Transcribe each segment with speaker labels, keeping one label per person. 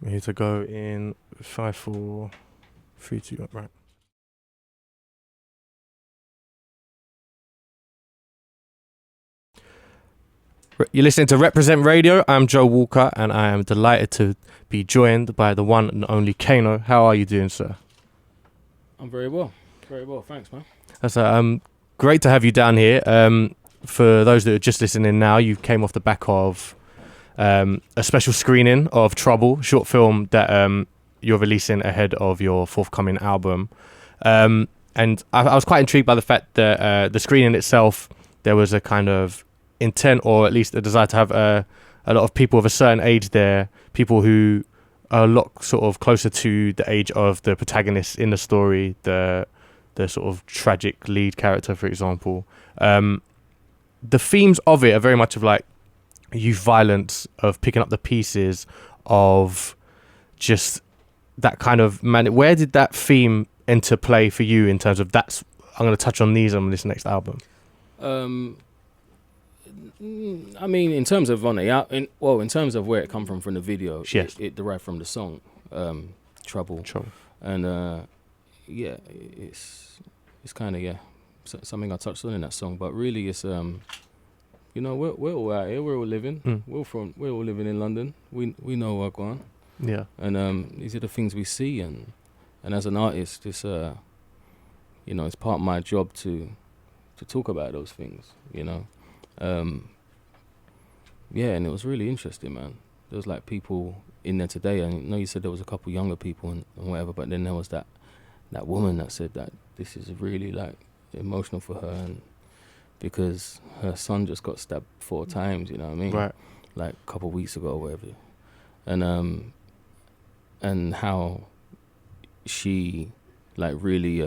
Speaker 1: We're here to go in 5, 4, 3, 2, right. You're listening to Reprezent Radio. I'm Joe Walker, and I am delighted to be joined by the one and only Kano. How are you doing, sir?
Speaker 2: I'm very well. Very well, thanks, man.
Speaker 1: That's great to have you down here. For those that are just listening now, you came off the back of a special screening of Trouble, short film that you're releasing ahead of your forthcoming album. And I was quite intrigued by the fact that the screening itself, there was a kind of intent, or at least a desire to have a lot of people of a certain age there, people who are a lot sort of closer to the age of the protagonist in the story, the sort of tragic lead character, for example. The themes of it are very much of like youth violence, of picking up the pieces of just that kind of man. Where did that theme enter play for you in terms of I'm going to touch on these on this next album?
Speaker 2: I mean, in terms of in terms of where it come from the video,
Speaker 1: yes.
Speaker 2: it derived from the song, Trouble. And it's kind of something I touched on in that song. But really, it's we're all out here, we're all living, we're all living in London. We know what's going on.
Speaker 1: Yeah.
Speaker 2: And these are the things we see, and as an artist, it's it's part of my job to talk about those things, and it was really interesting, man. There was like people in there today, and I know you said there was a couple younger people and whatever, but then there was that woman that said that this is really like emotional for her, and because her son just got stabbed 4 times, you know what I mean?
Speaker 1: Right.
Speaker 2: Like a couple of weeks ago or whatever. And how she like really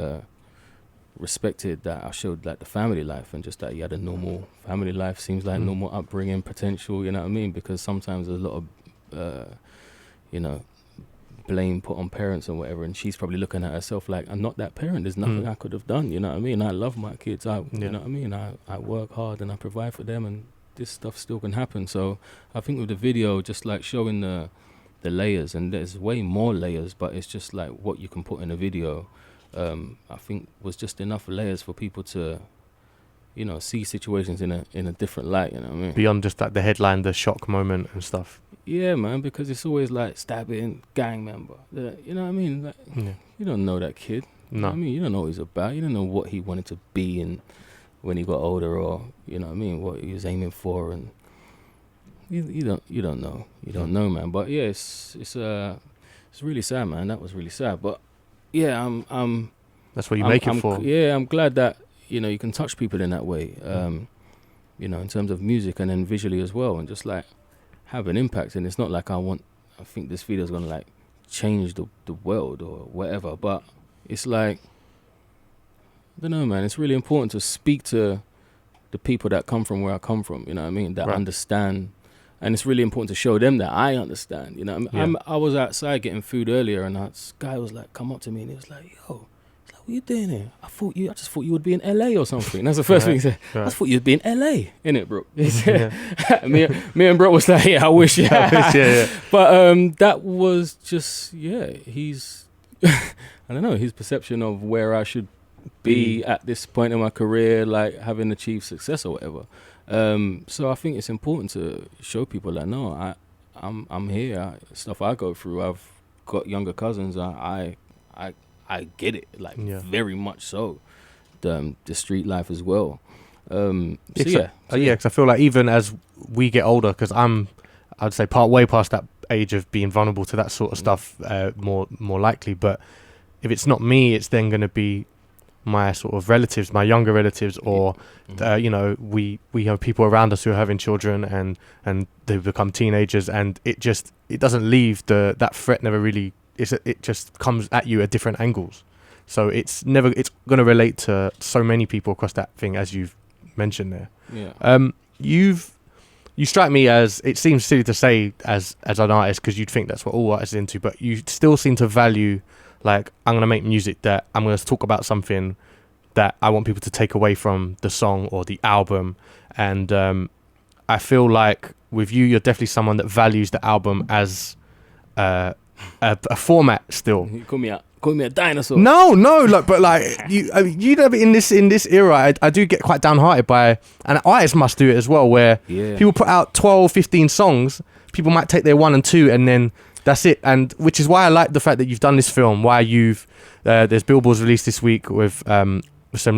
Speaker 2: respected that I showed like the family life, and just that he had a normal family life, seems like normal upbringing potential, you know what I mean? Because sometimes there's a lot of blame put on parents or whatever, and she's probably looking at herself like, I'm not that parent, there's nothing I could have done, you know what I mean? I love my kids, you know what I mean? I work hard and I provide for them, and this stuff still can happen. So I think with the video, just like showing the layers, and there's way more layers, but it's just like what you can put in a video, I think was just enough layers for people to, see situations in a different light, you know what I mean?
Speaker 1: Beyond just like the headline, the shock moment and stuff.
Speaker 2: Yeah, man, because it's always like stabbing, gang member. You know what I mean? Like, you don't know that kid. You know what I mean? You don't know what he's about. You don't know what he wanted to be in when he got older, or, you know what I mean, what he was aiming for, and you don't know. You don't know, man. But yeah, it's really sad, man. That was really sad. But yeah, I'm
Speaker 1: that's what you make it for.
Speaker 2: Yeah, I'm glad that, you can touch people in that way. In terms of music and then visually as well, and just like have an impact. And it's not like I think this video is gonna like change the world or whatever, but it's like, I don't know, man, it's really important to speak to the people that come from where I come from, you know what I mean, that understand, and it's really important to show them that I understand, you know what I mean? I was outside getting food earlier, and this guy was like, come up to me, and he was like, yo, what are you doing here? I just thought you would be in LA or something. That's the first thing he said. I just thought you'd be in LA, innit, bro? Me and bro was like, yeah, I wish. But that was just, he's, I don't know, his perception of where I should be at this point in my career, like having achieved success or whatever. So I think it's important to show people that, no, I'm here. Stuff I go through. I've got younger cousins. I get it, like very much so. The street life as well. Because
Speaker 1: I feel like even as we get older, because I'd say way past that age of being vulnerable to that sort of stuff, more likely. But if it's not me, it's then going to be my sort of relatives, my younger relatives, or we have people around us who are having children, and they become teenagers, and it doesn't leave that threat never really. It just comes at you at different angles, so it's going to relate to so many people across that thing, as you've mentioned there. You strike me as, it seems silly to say as an artist, because you'd think that's what all artists are into, but you still seem to value, like, I'm going to make music that I'm going to talk about something that I want people to take away from the song or the album, and I feel like with you, you're definitely someone that values the album as a format still.
Speaker 2: You call me a dinosaur.
Speaker 1: No, like, but like you know, in this era, I do get quite downhearted by, and artists must do it as well, where people put out 12, 15 songs. People might take their 1 and 2, and then that's it. And which is why I like the fact that you've done this film. Why you've there's billboards released this week with some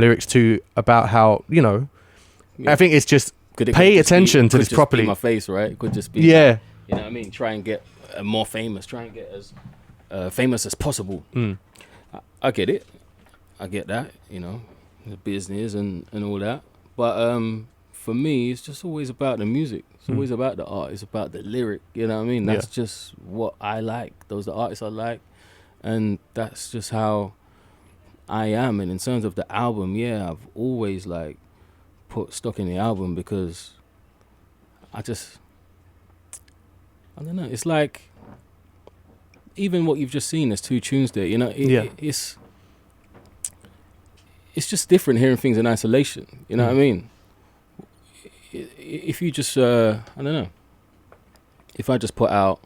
Speaker 1: lyrics too about how, you know, I think it's just pay attention to this properly.
Speaker 2: Be my face, right? It could just be,
Speaker 1: you know
Speaker 2: what I mean. Try and get more famous. Try and get as famous as possible. I get it. I get that. You know, the business and all that. But for me, it's just always about the music. It's always about the art. It's about the lyric. You know what I mean? That's just what I like. Those are the artists I like, and that's just how I am. And in terms of the album, I've always like put stock in the album because I don't know. It's like even what you've just seen, there's 2 tunes there. You know, it's just different hearing things in isolation. You know what I mean? If you just, I don't know. If I just put out,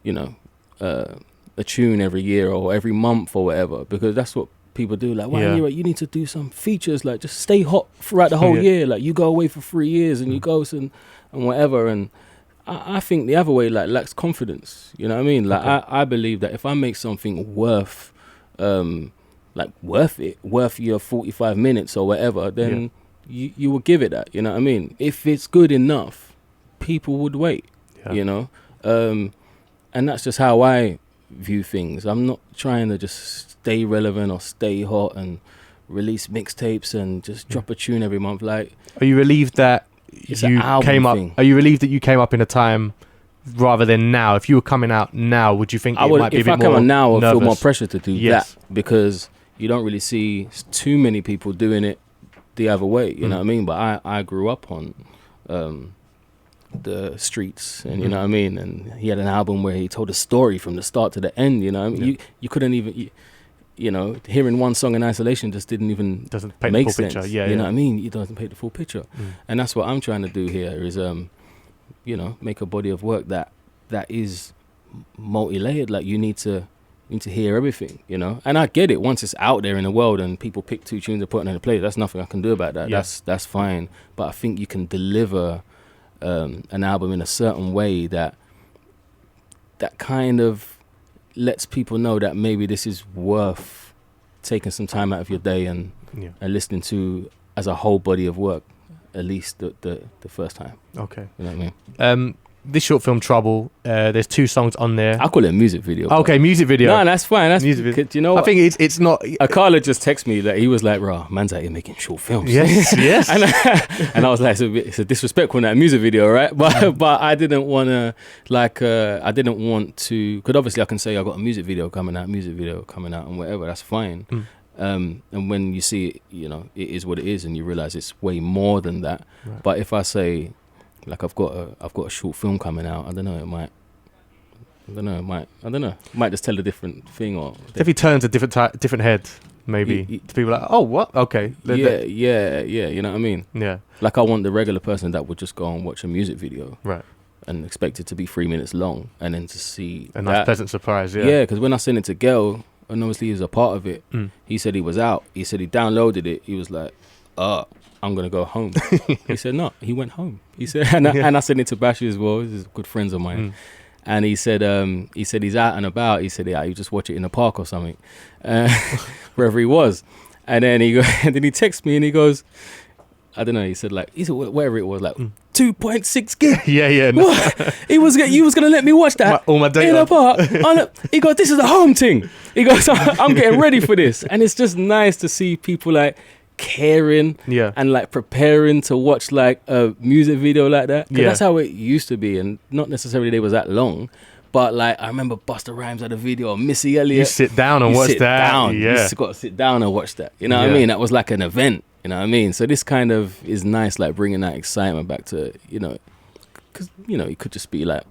Speaker 2: you know, a tune every year or every month or whatever, because that's what people do. Like, you need to do some features. Like, just stay hot throughout the whole year. Like, you go away for 3 years and you go and whatever. And I think the other way, like, lacks confidence. You know what I mean? Like, I believe that if I make something worth your 45 minutes or whatever, then you will give it that. You know what I mean? If it's good enough, people would wait. You know, and that's just how I view things. I'm not trying to just stay relevant or stay hot and release mixtapes and just drop a tune every month. Like,
Speaker 1: are you relieved that you came up? Are you relieved that you came up in a time rather than now? If you were coming out now, would you think it might be a bit more nervous? If I come out now, I would feel more pressure to do that, because you don't really see too many people doing it the other way. You know what I mean? But I grew up on the streets, and you know what I mean, and he had an album where he told a story from the start to the end. You know what I mean? You couldn't even you know, hearing one song in isolation just doesn't paint make the full sense. Picture. You know what I mean? It doesn't paint the full picture. And that's what I'm trying to do here is you know, make a body of work that is multi-layered. Like, you need to hear everything, you know. And I get it, once it's out there in the world and people pick 2 tunes and put it in a play, that's nothing I can do about that. That's fine. But I think you can deliver an album in a certain way that kind of lets people know that maybe this is worth taking some time out of your day and listening to as a whole body of work, at least the first time. Okay. You know what I mean? This short film, Trouble, there's 2 songs on there. I call it a music video. Okay, music video. No, that's fine. That's music video. You know what? I think it's not... Akala just texted me that he was like, "Rah, man's out here making short films." Yes. And I was like, it's a disrespectful that music video, right? But I didn't want to, because obviously I can say I got a music video coming out, and whatever, that's fine. And when you see it, you know, it is what it is, and you realize it's way more than that. Right. But if I say, like, I've got a short film coming out, I don't know, it might just tell a different thing, or if he turns a different head, maybe people are like, oh, what? Okay. Yeah, you know what I mean? Yeah. Like, I want the regular person that would just go and watch a music video. Right. And expect it to be 3 minutes long, and then to see a nice pleasant surprise, yeah, because when I sent it to Gail, and obviously he was a part of it, he said he was out, he said he downloaded it, he was like, I'm gonna go home. He said no, he went home. He said, and I sent it to Bashi as well. He's good friends of mine, and he said he's out and about. He said you just watch it in the park or something, wherever he was. And then then he texts me and he goes, I don't know. He said whatever it was, like 2.6 gig. Yeah. No. What? You was gonna let me watch that all my data in the park. He goes, this is a home thing. He goes, I'm getting ready for this, and it's just nice to see people like caring and like preparing to watch like a music video like that. That's how it used to be, and not necessarily they was that long. But like, I remember Busta Rhymes had a video of Missy Elliott. You sit down and watch that. You got to sit down and watch that. You know what I mean? That was like an event. You know what I mean? So this kind of is nice, like bringing that excitement back to, you know, because, you know, it could just be like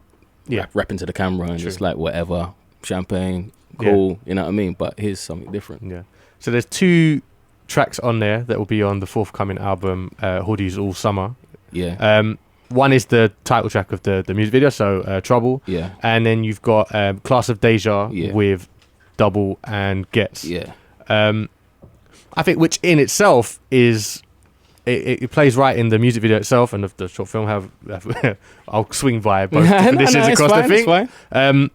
Speaker 1: rapping to the camera and just like whatever, champagne, cool, you know what I mean? But here's something different. Yeah. So there's 2 tracks on there that will be on the forthcoming album, Hoodies All Summer. Yeah. one is the title track of the music video, so Trouble.
Speaker 2: Yeah.
Speaker 1: And then you've got Class of Deja
Speaker 2: Yeah.
Speaker 1: with Double and Gets.
Speaker 2: Yeah.
Speaker 1: I think which in itself is it plays right in the music video itself and the short film. I'll swing by both definitions across the thing.
Speaker 2: It's fine.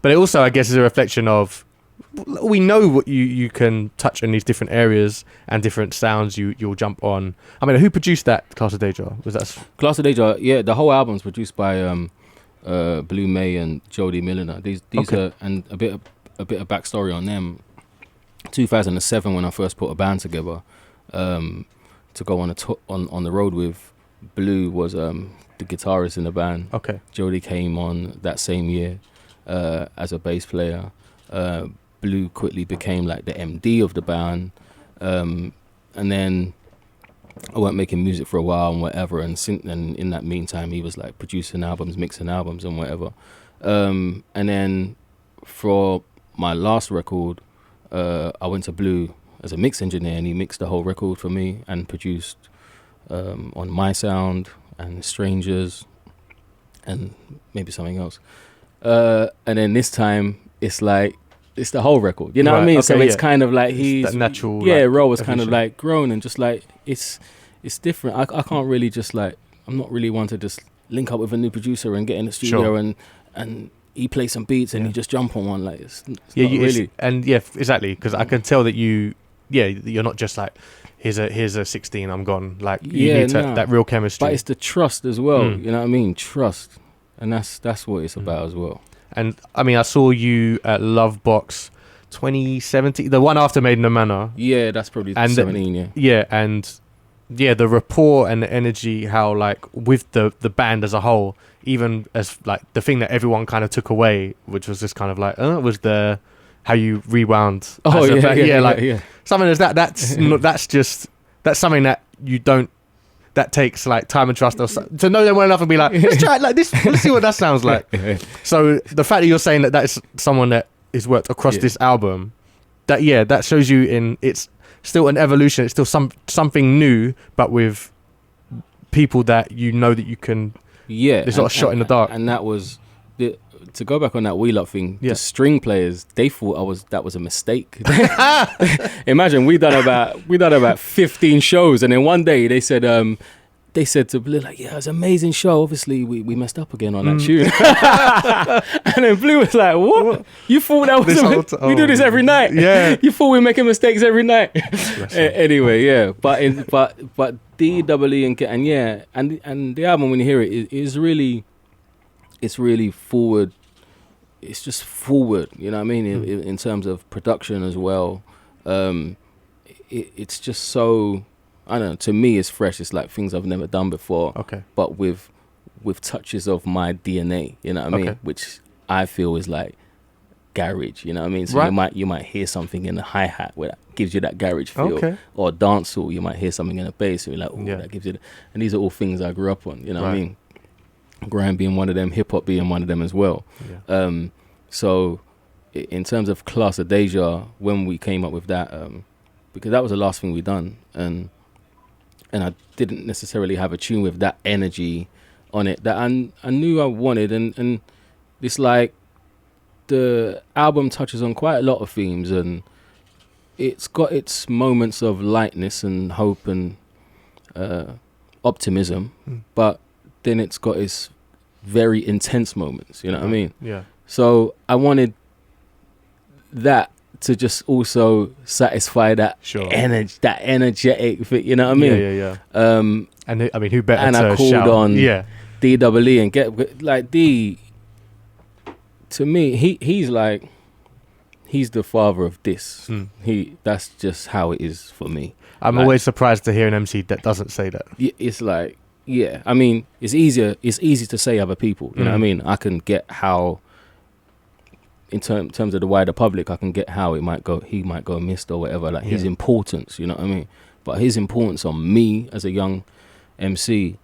Speaker 1: But it also, I guess, is a reflection of we know what you can touch in these different areas and different sounds you'll jump on. I mean, who produced that Class of Deja? Was that
Speaker 2: Class of Deja? Yeah, the whole album's produced by Blue May and Jody Milliner. These
Speaker 1: Okay.
Speaker 2: are, and a bit of backstory on them. 2007, when I first put a band together to go on the road with. Blue was the guitarist in the band.
Speaker 1: Okay.
Speaker 2: Jody came on that same year as a bass player. Blue quickly became like the MD of the band, and then I weren't making music for a while and whatever. And in that meantime, he was like producing albums, mixing albums, and whatever. And then for my last record, I went to Blue as a mix engineer, and he mixed the whole record for me and produced on My Sound and Strangers and maybe something else. And then this time, it's like it's the whole record, you know what I mean?
Speaker 1: Okay,
Speaker 2: so it's kind of like he's
Speaker 1: that natural.
Speaker 2: Ro was kind of
Speaker 1: evolution.
Speaker 2: like grown and just like it's different. I can't really just like I'm not really one to just link up with a new producer and get in the studio
Speaker 1: Sure.
Speaker 2: and he plays some beats and
Speaker 1: Yeah.
Speaker 2: you just jump on one like it's not
Speaker 1: Really,
Speaker 2: really.
Speaker 1: exactly. Because I can tell that you're not just like here's a 16, I'm gone. Like you need that real chemistry.
Speaker 2: But it's the trust as well.
Speaker 1: Mm.
Speaker 2: You know what I mean? Trust, and that's what it's about as well.
Speaker 1: And I mean, I saw you at Love Box 2017, the one after Made in a Manor.
Speaker 2: Yeah, that's probably
Speaker 1: And
Speaker 2: 17. Yeah.
Speaker 1: Yeah, and the rapport and the energy, how like with the band as a whole, even as like the thing that everyone kind of took away, which was just kind of like, was the how you rewound.
Speaker 2: Oh
Speaker 1: as a
Speaker 2: yeah,
Speaker 1: band.
Speaker 2: yeah.
Speaker 1: Something as that's something that you don't. That takes like time and trust to know them well enough and be like, let's try it like this. Let's see what that sounds like. So the fact that you're saying that is someone that is worked across this album, that shows you it's still an evolution. It's still something new, but with people that you know that you can.
Speaker 2: Yeah,
Speaker 1: It's not a shot in the dark.
Speaker 2: And that was to go back on that Wheel Up thing.
Speaker 1: Yeah.
Speaker 2: The string players, they thought that was a mistake. Imagine we done about 15 shows, and then one day they said to Blue like, yeah, it was an amazing show. Obviously we messed up again on that tune. And then Blue was like, what? You thought that was we do this every night?
Speaker 1: Yeah.
Speaker 2: You thought we were making mistakes every night? Anyway, yeah. But DEE and the album, when you hear it, is really, it's really forward. It's just forward, you know what I mean? In terms of production as well. It's just so, I don't know, to me it's fresh. It's like things I've never done before.
Speaker 1: Okay.
Speaker 2: But with touches of my DNA, you know what I mean?
Speaker 1: Okay.
Speaker 2: Which I feel is like garage, you know what I mean? So
Speaker 1: Right.
Speaker 2: you might hear something in the hi-hat where that gives you that garage feel.
Speaker 1: Okay.
Speaker 2: Or dancehall, you might hear something in the bass and you're like,
Speaker 1: Yeah.
Speaker 2: that gives you and these are all things I grew up on, you know what I
Speaker 1: Right.
Speaker 2: mean? Grime being one of them, hip-hop being one of them as well.
Speaker 1: Yeah.
Speaker 2: So in terms of Class of Deja, when we came up with that, because that was the last thing we done, and I didn't necessarily have a tune with that energy on it that I knew I wanted, and it's like the album touches on quite a lot of themes, and it's got its moments of lightness and hope and optimism, but then it's got its very intense moments, you know what I mean?
Speaker 1: Yeah.
Speaker 2: So I wanted that to just also satisfy that that energetic fit, you know what I mean?
Speaker 1: Yeah. And I mean, who better
Speaker 2: and
Speaker 1: to
Speaker 2: I called
Speaker 1: shout?
Speaker 2: on
Speaker 1: Yeah.
Speaker 2: DEE and get like D. To me, he's like, he's the father of this. That's just how it is for me.
Speaker 1: I'm
Speaker 2: Like,
Speaker 1: always surprised to hear an MC that doesn't say that.
Speaker 2: It's like, yeah. I mean, it's easy to say other people. You know what I mean? I can get how, in terms of the wider public, I can get how he might go missed or whatever. Like his importance, you know what I mean? But his importance on me as a young MC,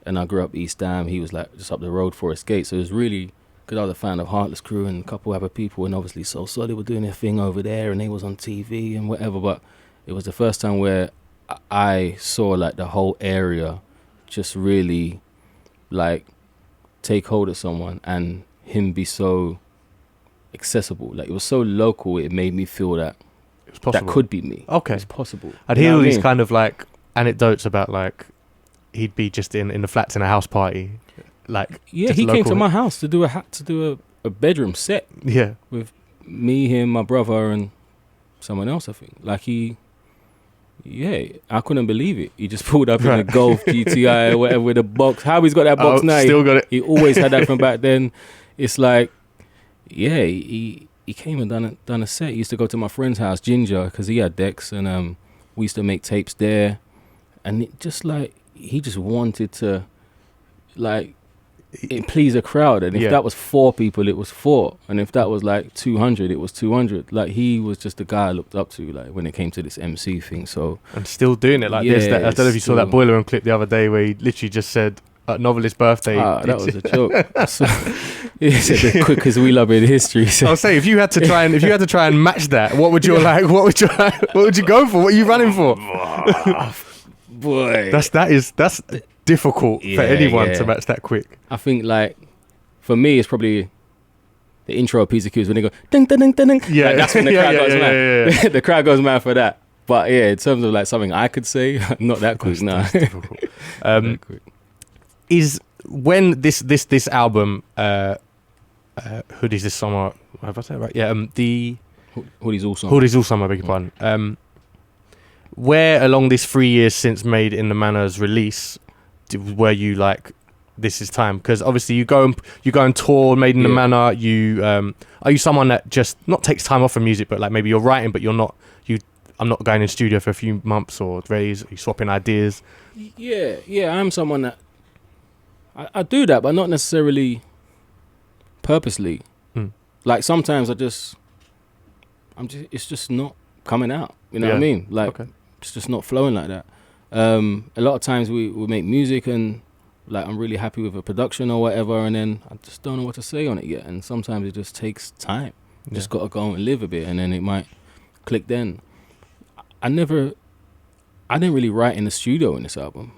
Speaker 2: and I grew up East Ham. He was like just up the road, Forest Gate. So it was really, because I was a fan of Heartless Crew and a couple other people, and obviously So Solid were doing their thing over there, and they was on TV and whatever. But it was the first time where I saw like the whole area just really like take hold of someone and him be so accessible. Like it was so local, it made me feel that
Speaker 1: It's possible.
Speaker 2: that could be me.
Speaker 1: Okay.
Speaker 2: It's possible.
Speaker 1: I'd
Speaker 2: You know
Speaker 1: hear all
Speaker 2: what I
Speaker 1: these
Speaker 2: mean?
Speaker 1: kind of like anecdotes about like he'd be just in the flats in a house party, like
Speaker 2: Yeah,
Speaker 1: just
Speaker 2: he came
Speaker 1: local-
Speaker 2: to my house to do a bedroom set.
Speaker 1: Yeah,
Speaker 2: Me, him, my brother, and someone else, I think. Like I couldn't believe it. He just pulled up in a
Speaker 1: Right.
Speaker 2: Golf GTI or whatever with a box. How he's got that box now?
Speaker 1: still got it.
Speaker 2: He always had that from back then. It's like, yeah, he came and done a set. He used to go to my friend's house, Ginger, because he had decks, and we used to make tapes there. And it just like he just wanted to, like, please a crowd. And if
Speaker 1: Yeah.
Speaker 2: that was 4 people, it was 4. And if that was like 200, it was 200. Like he was just the guy I looked up to, like when it came to this MC thing. So
Speaker 1: And still doing it like this.
Speaker 2: Yeah,
Speaker 1: I don't know if you saw that
Speaker 2: still.
Speaker 1: Boiler Room clip the other day where he literally just said at Novelist's birthday.
Speaker 2: that was a joke. So, he said the quickest wheel up in history. So,
Speaker 1: I'll say if you had to try and match that, what would you what would you go for? What are you running for?
Speaker 2: boy,
Speaker 1: That's difficult for
Speaker 2: Yeah,
Speaker 1: anyone
Speaker 2: yeah.
Speaker 1: to match that quick.
Speaker 2: I think like for me, it's probably the intro of Pizza Q's when they go ding ding ding ding. Ding.
Speaker 1: Yeah,
Speaker 2: Like, that's when the
Speaker 1: yeah,
Speaker 2: crowd
Speaker 1: yeah,
Speaker 2: goes
Speaker 1: yeah,
Speaker 2: mad.
Speaker 1: yeah, yeah.
Speaker 2: The crowd goes mad for that. But yeah, in terms of like something I could say, not that quick. Nah.
Speaker 1: That's difficult.
Speaker 2: That quick.
Speaker 1: Is when this album Hoodies this summer, have I said it right? Yeah, the
Speaker 2: Hoodies All Summer.
Speaker 1: Hoodies All Summer, I beg your pardon. Where along this 3 years since Made in the Manor's release were you like, this is time? Because obviously you go and tour Made in the
Speaker 2: Yeah.
Speaker 1: Manor. You are you someone that just not takes time off from music, but like maybe you're writing, but you're not I'm not going in studio for a few months or days. You swapping ideas.
Speaker 2: Yeah, I'm someone that I do that, but not necessarily purposely.
Speaker 1: Mm.
Speaker 2: Like sometimes it's just not coming out. You know what I
Speaker 1: Yeah.
Speaker 2: mean? Like
Speaker 1: Okay.
Speaker 2: it's just not flowing like that. A lot of times we make music and like I'm really happy with a production or whatever, and then I just don't know what to say on it yet. And sometimes it just takes time. You just gotta go and live a bit, and then it might click. Then I didn't really write in the studio in this album.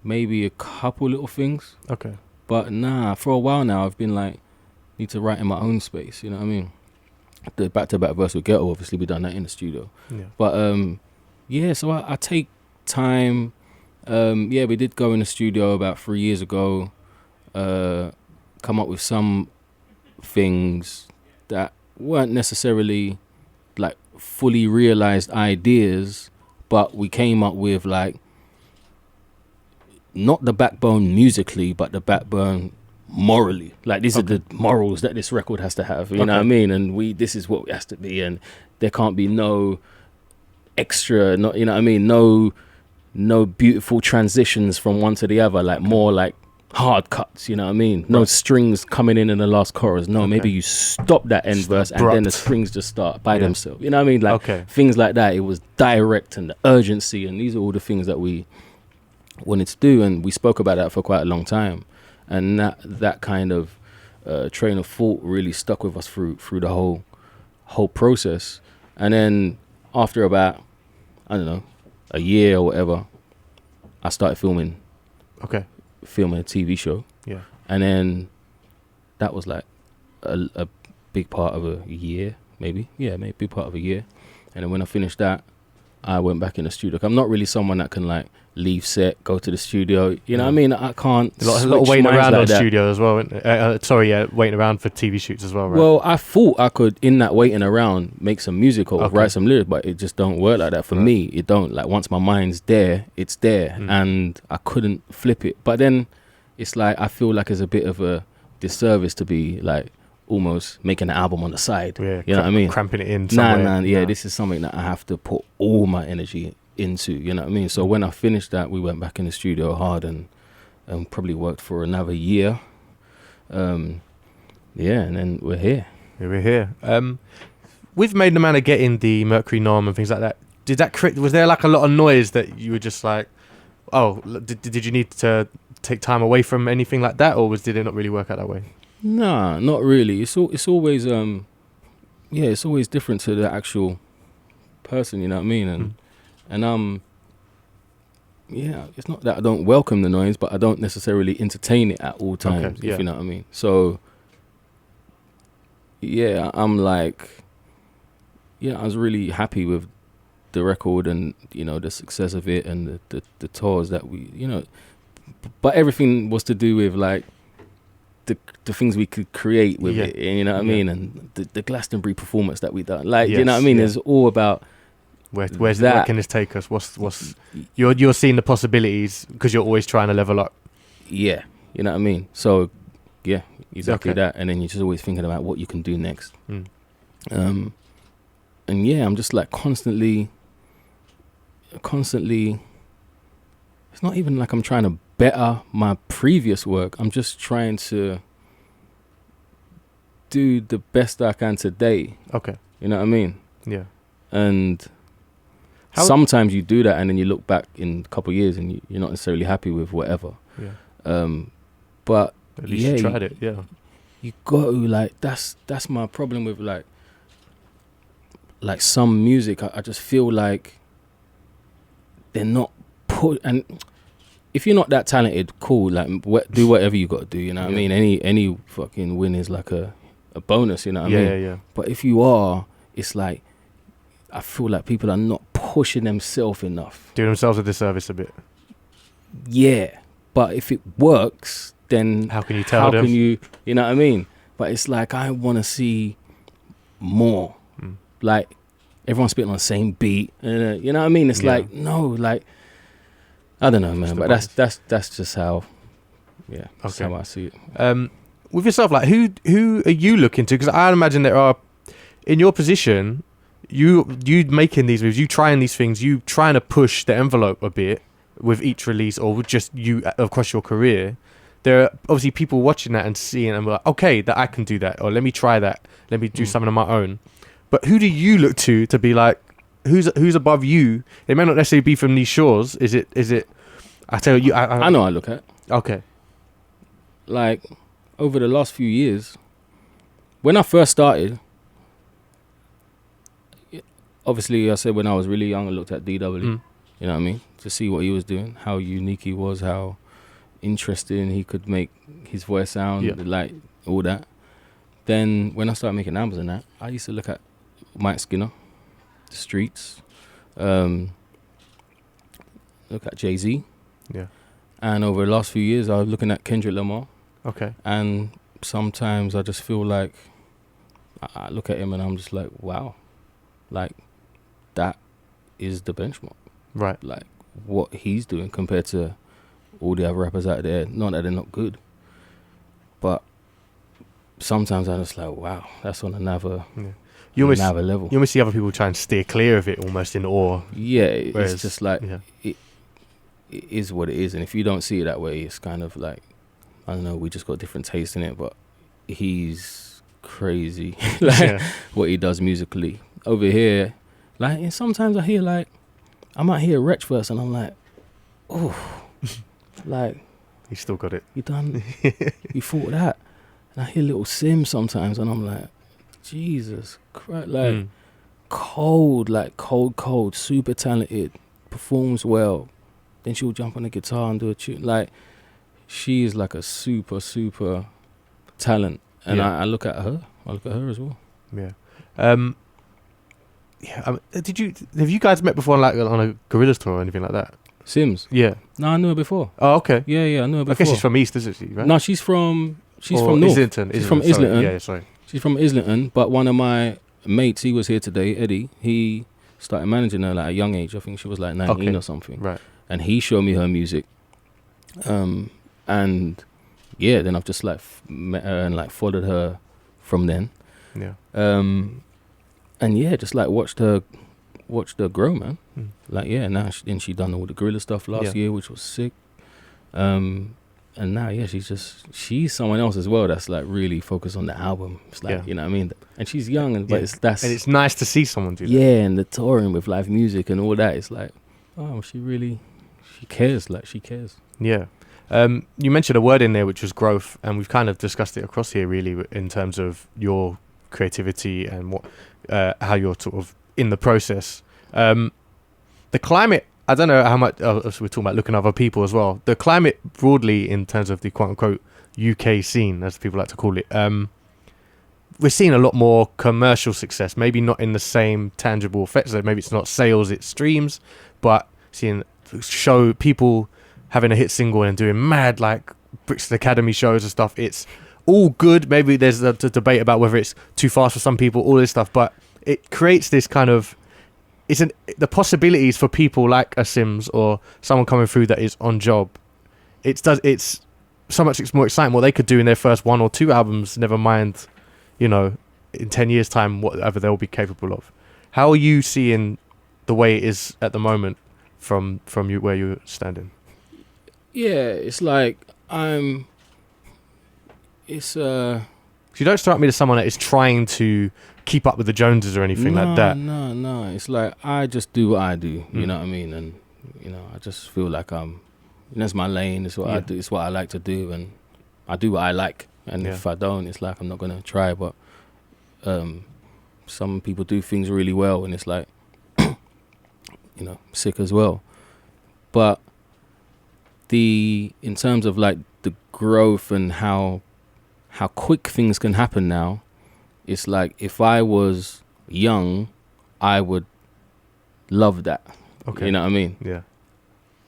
Speaker 2: Maybe a couple little things,
Speaker 1: Okay.
Speaker 2: but nah. For a while now, I've been like, need to write in my own space. You know what I mean? The back-to-back verse with Ghetto, obviously, we done that in the studio.
Speaker 1: Yeah.
Speaker 2: But yeah, so I take time. Yeah, we did go in the studio about 3 years ago. Come up with some things that weren't necessarily like fully realized ideas, but we came up with like not the backbone musically, but the backbone morally. Like these are the morals that this record has to have. You know what I mean? And this is what it has to be, and there can't be no extra. Not you know what I mean? No beautiful transitions from one to the other. Like more like hard cuts. You know what I mean? No strings coming in the last chorus. No, maybe you stop that end verse and then the strings just start by themselves. You know what I mean? Like things like that. It was direct and the urgency, and these are all the things that we wanted to do, and we spoke about that for quite a long time. And that kind of train of thought really stuck with us through the whole process. And then after about, I don't know, a year or whatever, I started filming a TV show.
Speaker 1: Yeah.
Speaker 2: And then that was like a big part of a year, maybe. Yeah, maybe a big part of a year. And then when I finished that, I went back in the studio. I'm not really someone that can like leave set, go to the studio. You know what I mean? I can't.
Speaker 1: A lot of waiting around on studio as well. Waiting around for TV shoots as well, right?
Speaker 2: Well, I thought I could, in that waiting around, make some music or write some lyrics, but it just don't work like that. For me, it don't. Like once my mind's there, it's there, and I couldn't flip it. But then it's like I feel like it's a bit of a disservice to be like almost making an album on the side.
Speaker 1: Yeah,
Speaker 2: you know what I mean?
Speaker 1: Cramping it in
Speaker 2: somewhere. Nah, this is something that I have to put all my energy into, you know what I mean? So when I finished that, we went back in the studio hard and probably worked for another year. And then we're here.
Speaker 1: We're here. With Made in the Manor getting the Mercury norm and things like that, did that was there like a lot of noise that you were just like, oh, did you need to take time away from anything like that, or did it not really work out that way?
Speaker 2: Nah, not really. It's always it's always different to the actual person, you know what I mean? And it's not that I don't welcome the noise, but I don't necessarily entertain it at all times, if you know what I mean. So, yeah, I'm like, I was really happy with the record and, the success of it and the tours that we, but everything was to do with like the things we could create with it, you know what I mean? And the Glastonbury performance that we done, like, you know what I mean? It's all about
Speaker 1: where can this take us? What's you're seeing the possibilities because you're always trying to level up.
Speaker 2: Yeah, you know what I mean? So, yeah, exactly that. And then you're just always thinking about what you can do next. And yeah, I'm just like constantly, it's not even like I'm trying to better my previous work. I'm just trying to do the best I can today.
Speaker 1: Okay.
Speaker 2: You know what I mean?
Speaker 1: Yeah.
Speaker 2: And sometimes you do that and then you look back in a couple of years and you're not necessarily happy with whatever.
Speaker 1: Yeah.
Speaker 2: But
Speaker 1: at least you tried it. Yeah.
Speaker 2: You got to, like, that's my problem with like some music. I just feel like they're not put, and if you're not that talented, cool, like do whatever you got to do, you know what I mean? Any fucking win is like a bonus, you know what I mean?
Speaker 1: Yeah.
Speaker 2: But if you are, it's like, I feel like people are not pushing themselves enough.
Speaker 1: Doing themselves a disservice a bit.
Speaker 2: Yeah. But if it works, then
Speaker 1: how can you tell them?
Speaker 2: You know what I mean? But it's like, I want to see more. Like, everyone's spitting on the same beat. You know what I mean? It's like, no, like, I don't know, man. But that's just how, that's how I see it.
Speaker 1: With yourself, like, who are you looking to? Because I imagine there are, in your position, you making these moves, you trying these things, you trying to push the envelope a bit with each release, or with just you across your career. There are obviously people watching that and seeing and like, okay, that I can do that, or let me try that, let me do something on my own. But who do you look to be like, who's above you? It may not necessarily be from these shores. Is it? I tell you,
Speaker 2: I know I look at.
Speaker 1: Okay.
Speaker 2: Like, over the last few years, when I first started, obviously I said when I was really young, I looked at DW. You know what I mean? To see what he was doing, how unique he was, how interesting he could make his voice sound, like all that. Then when I started making albums and that, I used to look at Mike Skinner, The Streets, look at Jay-Z.
Speaker 1: Yeah.
Speaker 2: And over the last few years, I was looking at Kendrick Lamar.
Speaker 1: Okay.
Speaker 2: And sometimes I just feel like I look at him and I'm just like, wow, like that is the benchmark.
Speaker 1: Right.
Speaker 2: Like what he's doing compared to all the other rappers out there. Not that they're not good, but sometimes I'm just like, wow, that's on another level.
Speaker 1: You almost see other people try and steer clear of it, almost in awe.
Speaker 2: Yeah, it's just like it is what it is, and if you don't see it that way, it's kind of like, I don't know, we just got different taste in it. But he's crazy, like what he does musically over here. Like, and sometimes I hear like, I might hear Wretch verse, and I'm like, oh, like
Speaker 1: you still got it.
Speaker 2: You done? You thought of that? And I hear Little Sim sometimes, and I'm like, Jesus Christ, like cold, super talented, performs well. Then she'll jump on the guitar and do a tune. Like, she is like a super talent, and I look at her. I look at her as well.
Speaker 1: Yeah. Have you guys met before, like on a Gorillaz tour or anything like that?
Speaker 2: Sims?
Speaker 1: Yeah.
Speaker 2: No, I knew her before.
Speaker 1: Oh, okay.
Speaker 2: Yeah, I knew her before.
Speaker 1: I guess she's from East, isn't she? Right?
Speaker 2: No, she's from North.
Speaker 1: Islington.
Speaker 2: She's from Islington.
Speaker 1: Yeah, sorry.
Speaker 2: She's from Islington, but one of my mates, he was here today, Eddie, he started managing her like at a young age. I think she was like 19 or something.
Speaker 1: Right.
Speaker 2: And he showed me her music. And yeah, then I've just like met her and like followed her from then.
Speaker 1: Yeah.
Speaker 2: And yeah, just like watched her grow, man. Like, yeah, now she done all the Gorilla stuff last year, which was sick. And now, yeah, she's someone else as well that's like really focused on the album. It's like, you know what I mean? And she's young, but it's
Speaker 1: nice to see someone do that.
Speaker 2: Yeah, and the touring with live music and all that. It's like, oh, she cares. Like, she cares.
Speaker 1: Yeah. You mentioned a word in there, which was growth, and we've kind of discussed it across here, really, in terms of your creativity and what, how you're sort of in the process. The climate I don't know how much we're talking about looking at other people as well. The climate broadly in terms of the quote unquote UK scene, as people like to call it, we're seeing a lot more commercial success. Maybe not in the same tangible effects. So maybe it's not sales, it's streams, but seeing show people having a hit single and doing mad like Brixton Academy shows and stuff. It's all good. Maybe there's a debate about whether it's too fast for some people, all this stuff, but it creates this kind of the possibilities for people like a Sims or someone coming through that is on job. It's so much more exciting what they could do in their first 1 or 2 albums, never mind, you know, in 10 years time, whatever they'll be capable of. How are you seeing the way it is at the moment from you where you're standing?
Speaker 2: Yeah, it's like it's
Speaker 1: You don't strike me as someone that is trying to keep up with the Joneses or anything like that.
Speaker 2: No. It's like I just do what I do. You
Speaker 1: Mm.
Speaker 2: know what I mean? And I just feel like that's my lane. It's what I do. It's what I like to do, and I do what I like. And if I don't, it's like I'm not gonna try. But some people do things really well, and it's like sick as well. But in terms of like the growth and how quick things can happen now, it's like if I was young, I would love that.
Speaker 1: Okay.
Speaker 2: You know what I mean?
Speaker 1: Yeah.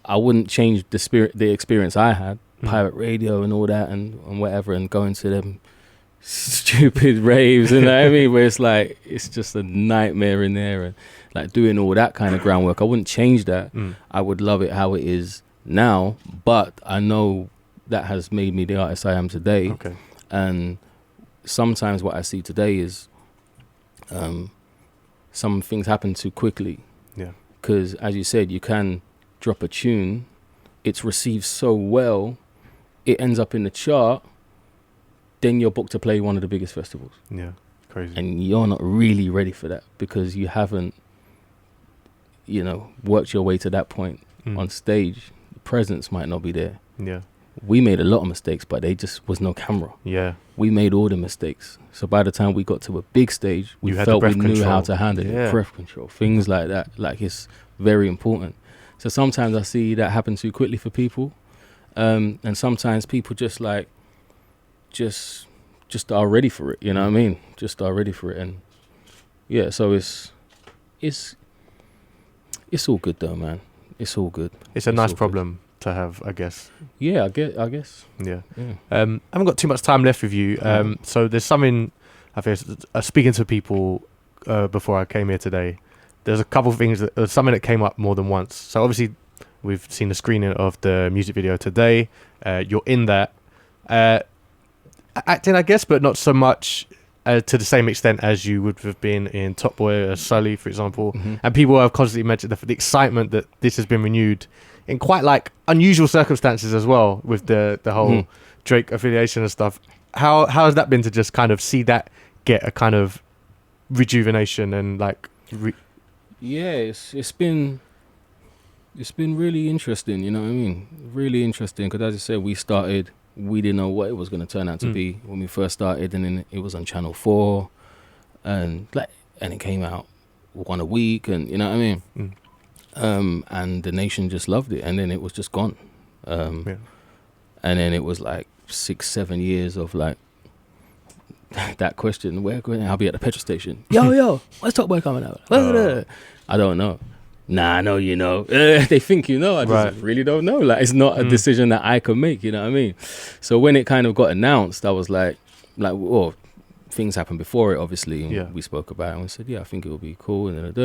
Speaker 2: I wouldn't change the experience I had, pirate radio and all that and whatever, and going to them stupid raves, you know what I mean? Where it's just a nightmare in there, and like doing all that kind of groundwork. I wouldn't change that. I would love it how it is now, but I know that has made me the artist I am today.
Speaker 1: Okay.
Speaker 2: And sometimes what I see today is some things happen too quickly.
Speaker 1: Yeah.
Speaker 2: Because as you said, you can drop a tune, it's received so well, it ends up in the chart, then you're booked to play one of the biggest festivals.
Speaker 1: Yeah, crazy.
Speaker 2: And you're not really ready for that because you haven't, worked your way to that point on stage. The presence might not be there.
Speaker 1: Yeah.
Speaker 2: We made a lot of mistakes, but there just was no camera.
Speaker 1: Yeah.
Speaker 2: We made all the mistakes. So by the time we got to a big stage, we
Speaker 1: You had
Speaker 2: felt
Speaker 1: the
Speaker 2: we
Speaker 1: breath
Speaker 2: knew
Speaker 1: control.
Speaker 2: how to handle it. Breath control, things like that. Like, it's very important. So sometimes I see that happen too quickly for people. And sometimes people just are ready for it. You know what I mean? Just are ready for it. And yeah, so it's all good though, man. It's all good.
Speaker 1: It's a nice problem to have, I guess.
Speaker 2: Yeah, I guess.
Speaker 1: Yeah. I haven't got too much time left with you. So there's something, I think, speaking to people before I came here today, there's a couple of things, something that came up more than once. So obviously we've seen the screening of the music video today. You're in that. Acting, I guess, but not so much to the same extent as you would have been in Top Boy or Sully, for example. And people have constantly mentioned the excitement that this has been renewed in quite like unusual circumstances as well, with the whole Drake affiliation and stuff. How has that been to just kind of see that get a kind of rejuvenation and like
Speaker 2: it's been really interesting, you know what I mean? Really interesting, because as I said, we didn't know what it was going to turn out to be when we first started, and then it was on Channel 4 and it came out one a week, and you know what I mean? And the nation just loved it, and then it was just gone. And then it was like 6-7 years of like that question, where I'll be at the petrol station. Yo, what's Top Boy coming out? I don't know. Nah, I know you know. They think you know. I just really don't know. Like, it's not a decision that I can make, you know what I mean? So when it kind of got announced, I was like, well, things happened before it, obviously. And we spoke about it, and we said, I think it will be cool, and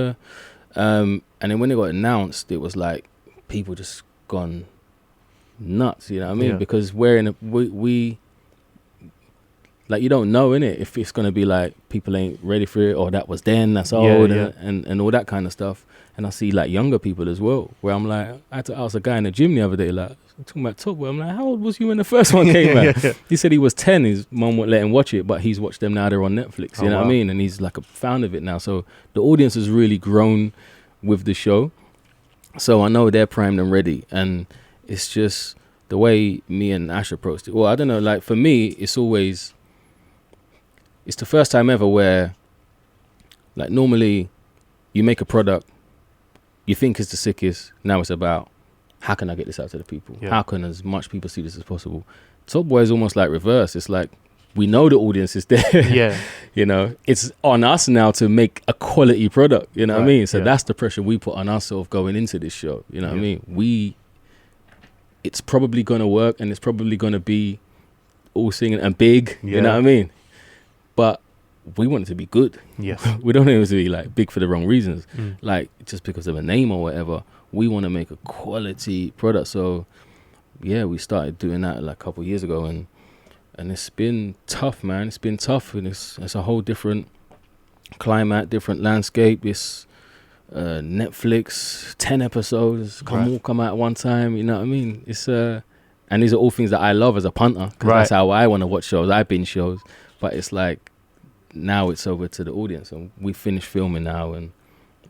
Speaker 2: and then when it got announced, it was like people just gone nuts, you know what I mean? Because we like, you don't know, innit, if it's going to be like people ain't ready for it, or that was then, that's old, and all that kind of stuff. And I see like younger people as well, where I'm like, I had to ask a guy in the gym the other day, like, talking about Top Boy, I'm like, how old was you when the first one came out? He said he was 10, his mum wouldn't let him watch it, but he's watched them now, they're on Netflix, you know what I mean? And he's like a fan of it now. So the audience has really grown with the show. So I know they're primed and ready. And it's just the way me and Ash approached it. Well, I don't know, like for me, it's the first time ever where, like, normally you make a product you think it's the sickest. Now it's about how can I get this out to the people?
Speaker 1: Yeah.
Speaker 2: How can as much people see this as possible? Top Boy is almost like reverse. It's like we know the audience is there.
Speaker 1: Yeah.
Speaker 2: You know, it's on us now to make a quality product. You know what I mean? So
Speaker 1: yeah.
Speaker 2: that's the pressure we put on ourselves going into this show. You know what I mean? It's probably gonna work, and it's probably gonna be all singing and big.
Speaker 1: Yeah.
Speaker 2: You know what I mean? But we want it to be good.
Speaker 1: Yes.
Speaker 2: We don't want it to be like big for the wrong reasons, like just because of a name or whatever. We want to make a quality product. So yeah, we started doing that like a couple of years ago, and it's been tough, man. It's been tough, and it's a whole different climate, different landscape. It's Netflix, 10 episodes, all come out at one time. You know what I mean? It's and these are all things that I love as a punter, because that's how I want to watch shows. I binge shows, but it's like now it's over to the audience, and we finished filming now, and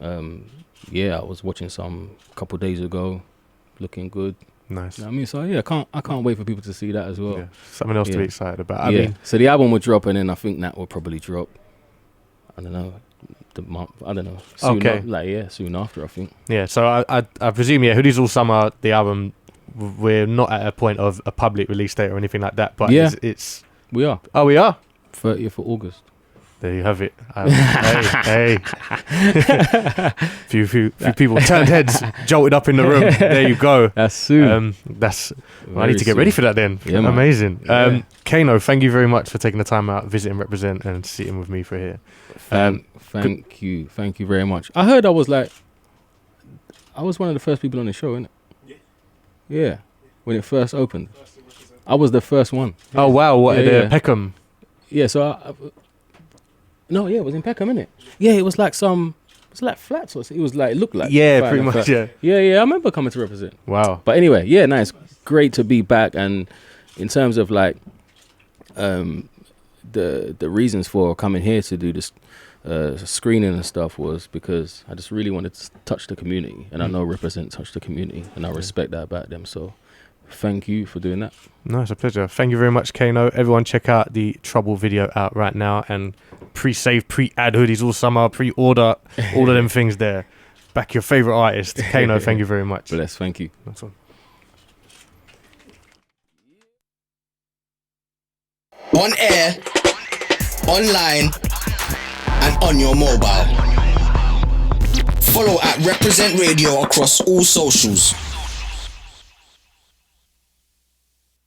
Speaker 2: I was watching some a couple of days ago, looking good.
Speaker 1: Nice.
Speaker 2: You know what I mean? So yeah, I can't wait for people to see that as well.
Speaker 1: Yeah. Something else to be excited about. I
Speaker 2: yeah.
Speaker 1: mean,
Speaker 2: So the album will drop, and then I think that will probably drop. I don't know. The month. I don't know. Soon soon after, I think.
Speaker 1: Yeah. So I presume Hoodies All Summer, the album. We're not at a point of a public release date or anything like that, but it's
Speaker 2: we are.
Speaker 1: Oh, we are.
Speaker 2: 30th of August.
Speaker 1: There you have it. Hey. few people turned heads, jolted up in the room. There you go.
Speaker 2: That's soon.
Speaker 1: I need to get ready for that then.
Speaker 2: Yeah,
Speaker 1: amazing. Kano, thank you very much for taking the time out, visiting Represent, and sitting with me for here.
Speaker 2: Thank you very much. I heard I was one of the first people on the show, innit? Yeah. When it first opened, I was the first one.
Speaker 1: Oh wow! What Peckham?
Speaker 2: Yeah. So it was in Peckham, innit? Yeah, it was like flats, or it was like, it looked like.
Speaker 1: Yeah, pretty much. Yeah.
Speaker 2: I remember coming to Represent.
Speaker 1: Wow.
Speaker 2: But anyway, it's great to be back. And in terms of like the reasons for coming here to do this screening and stuff was because I just really wanted to touch the community, and I know Represent touch the community, and I respect that about them. So thank you for doing that.
Speaker 1: No, it's a pleasure. Thank you very much, Kano. Everyone check out the Trouble video out right now, and pre-save, pre-add Hoodies All Summer, pre-order, all of them things there. Back your favourite artist. Kano, thank you very much.
Speaker 2: Bless, thank you.
Speaker 1: That's all.
Speaker 3: On air, online, and on your mobile. Follow at Reprezent Radio across all socials.